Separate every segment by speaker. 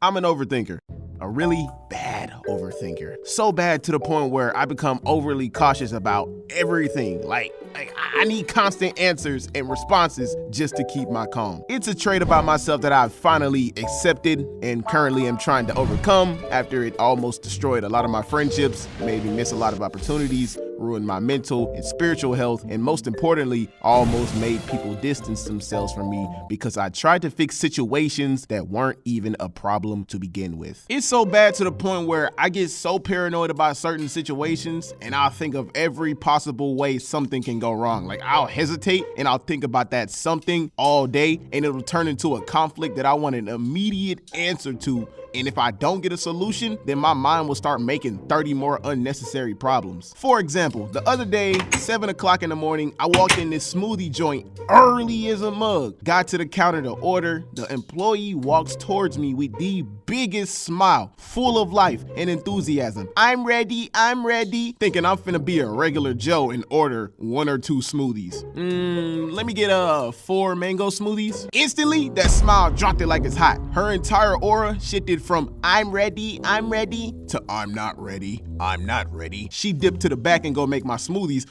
Speaker 1: I'm an overthinker. A really bad overthinker. So bad to the point where I become overly cautious about everything. Like I need constant answers and responses just to keep my calm. It's a trait about myself that I've finally accepted and currently am trying to overcome after it almost destroyed a lot of my friendships, made me miss a lot of opportunities, ruined my mental and spiritual health, and most importantly, almost made people distance themselves from me because I tried to fix situations that weren't even a problem to begin with. It's so bad to the point where I get so paranoid about certain situations and I'll think of every possible way something can go wrong. Like I'll hesitate and I'll think about that something all day and it'll turn into a conflict that I want an immediate answer to. And if I don't get a solution, then my mind will start making 30 more unnecessary problems. For example, the other day, 7 o'clock in the morning, I walked in this smoothie joint early as a mug. Got to the counter to order. The employee walks towards me with the biggest smile, full of life and enthusiasm. I'm ready, thinking I'm finna be a regular Joe and order 1 or 2 smoothies. Let me get 4 mango smoothies. Instantly, that smile dropped it like it's hot. Her entire aura shifted from I'm ready to I'm not ready. She dipped to the back and go make my smoothies.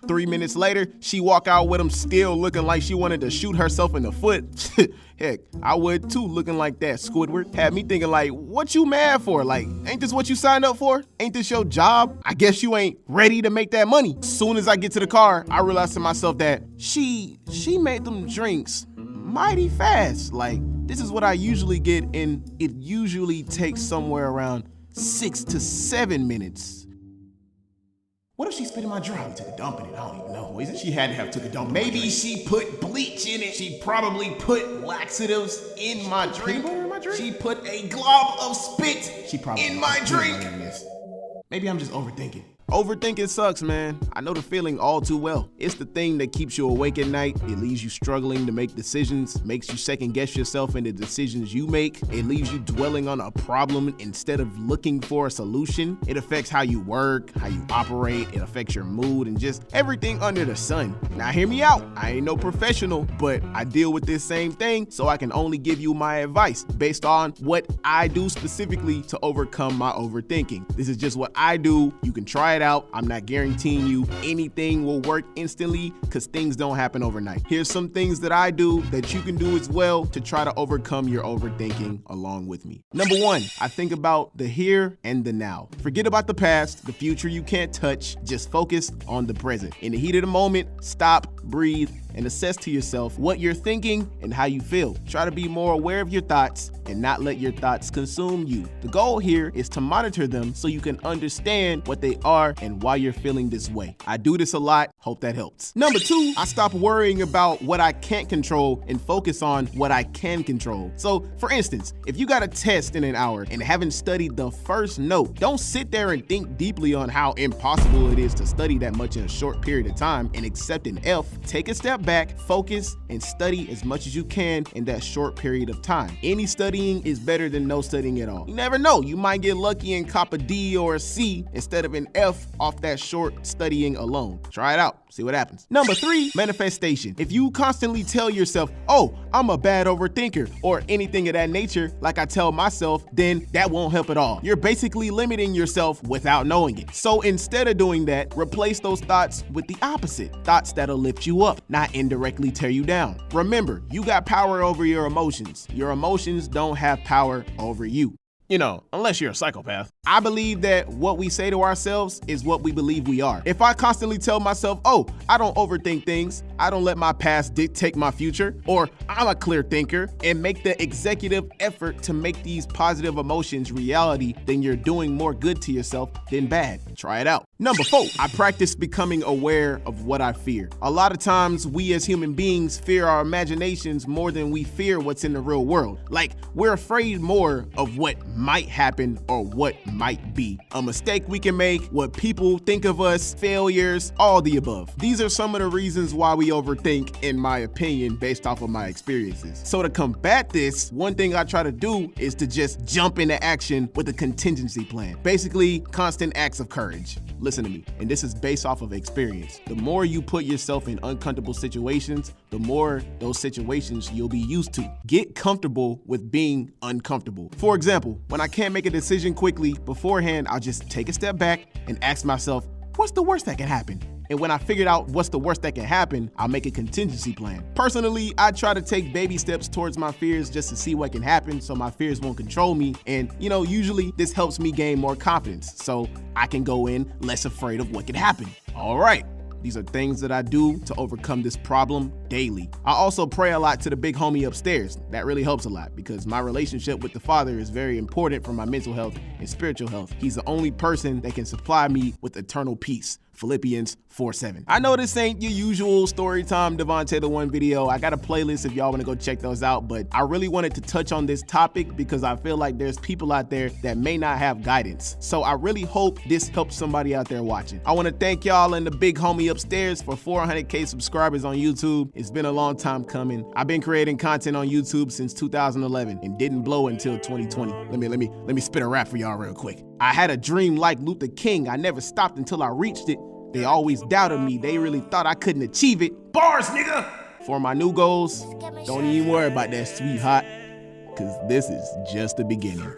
Speaker 1: 3 minutes later, she walk out with them still looking like she wanted to shoot herself in the foot. Heck, I would too, looking like that, Squidward. Had me thinking like, what you mad for? Like, ain't this what you signed up for? Ain't this your job? I guess you ain't ready to make that money. Soon as I get to the car, I realized to myself that she made them drinks mighty fast. Like, this is what I usually get, and it usually takes somewhere around 6 to 7 minutes. What if she spit in my drink? Took a dump in it, I don't even know. Isn't she had to have took a dump in Maybe she put bleach in it. She probably put laxatives in my drink. She put a glob of spit in my drink. Maybe I'm just overthinking. Overthinking sucks, man. I know the feeling all too well. It's the thing that keeps you awake at night. It leaves you struggling to make decisions, makes you second guess yourself in the decisions you make. It leaves you dwelling on a problem instead of looking for a solution. It affects how you work, how you operate. It affects your mood and just everything under the sun. Now hear me out. I ain't no professional, but I deal with this same thing, so I can only give you my advice based on what I do specifically to overcome my overthinking. This is just what I do. You can try it out. I'm not guaranteeing you anything will work instantly because things don't happen overnight. Here's some things that I do that you can do as well to try to overcome your overthinking along with me. Number 1, I think about the here and the now. Forget about the past, the future you can't touch. Just focus on the present. In the heat of the moment, stop, breathe, and assess to yourself what you're thinking and how you feel. Try to be more aware of your thoughts and not let your thoughts consume you. The goal here is to monitor them so you can understand what they are and why you're feeling this way. I do this a lot. Hope that helps. Number 2, I stop worrying about what I can't control and focus on what I can control. So, for instance, if you got a test in an hour and haven't studied the first note, don't sit there and think deeply on how impossible it is to study that much in a short period of time and accept an F. Take a step back, focus, and study as much as you can in that short period of time. Any studying is better than no studying at all. You never know, you might get lucky and cop a D or a C instead of an F off that short studying alone. Try it out, see what happens. Number 3, manifestation. If you constantly tell yourself, oh, I'm a bad overthinker, or anything of that nature, like I tell myself, then that won't help at all. You're basically limiting yourself without knowing it. So instead of doing that, replace those thoughts with the opposite. Thoughts that'll lift you up, not indirectly tear you down. Remember, you got power over your emotions. Your emotions don't have power over you. You know, unless you're a psychopath. I believe that what we say to ourselves is what we believe we are. If I constantly tell myself, oh, I don't overthink things, I don't let my past dictate my future, or I'm a clear thinker, and make the executive effort to make these positive emotions reality, then you're doing more good to yourself than bad. Try it out. Number 4, I practice becoming aware of what I fear. A lot of times we as human beings fear our imaginations more than we fear what's in the real world. Like, we're afraid more of what might happen or what might be, a mistake we can make, what people think of us, failures, all the above. These are some of the reasons why we overthink, in my opinion, based off of my experiences. So to combat this, one thing I try to do is to just jump into action with a contingency plan. Basically, constant acts of courage. Listen to me, and this is based off of experience. The more you put yourself in uncomfortable situations, the more those situations you'll be used to. Get comfortable with being uncomfortable. For example, when I can't make a decision quickly, beforehand, I'll just take a step back and ask myself, what's the worst that can happen? And when I figured out what's the worst that can happen, I'll make a contingency plan. Personally, I try to take baby steps towards my fears just to see what can happen so my fears won't control me. And usually this helps me gain more confidence so I can go in less afraid of what can happen. All right. These are things that I do to overcome this problem daily. I also pray a lot to the big homie upstairs. That really helps a lot because my relationship with the Father is very important for my mental health and spiritual health. He's the only person that can supply me with eternal peace. Philippians 4:7. I know this ain't your usual Storytime Devonte The One video. I got a playlist if y'all want to go check those out, but I really wanted to touch on this topic because I feel like there's people out there that may not have guidance. So I really hope this helps somebody out there watching. I want to thank y'all and the big homie upstairs for 400K subscribers on YouTube. It's been a long time coming. I've been creating content on YouTube since 2011 and didn't blow until 2020. Let me spit a rap for y'all real quick. I had a dream like Luther King. I never stopped until I reached it. They always doubted me. They really thought I couldn't achieve it. Bars, nigga! For my new goals, don't even worry about that, sweetheart, cause this is just the beginning.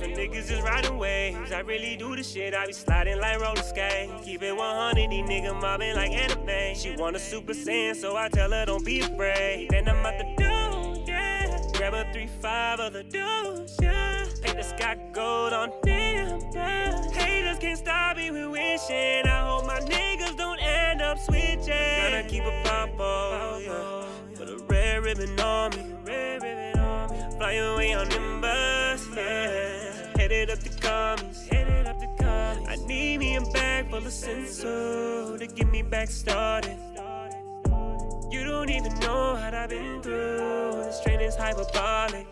Speaker 1: Niggas just riding waves. I really do the shit. I be sliding like roller skates. Keep it 100, these niggas mobbing like anime. She want a Super Saiyan, so I tell her don't be afraid. Then I'm out the door, yeah. Grab a 3-5 of the deuce, yeah. Paint the sky gold on them, yeah. Haters can't stop me with wishing. I hope my niggas don't end up switching. Gonna keep a pop-off, yeah. Put a red ribbon on me, fly away on Nimbus, yeah. Headed up the commies, I need me a bag full of senso to get me back started. You don't even know what I've been through. This train is hyperbolic.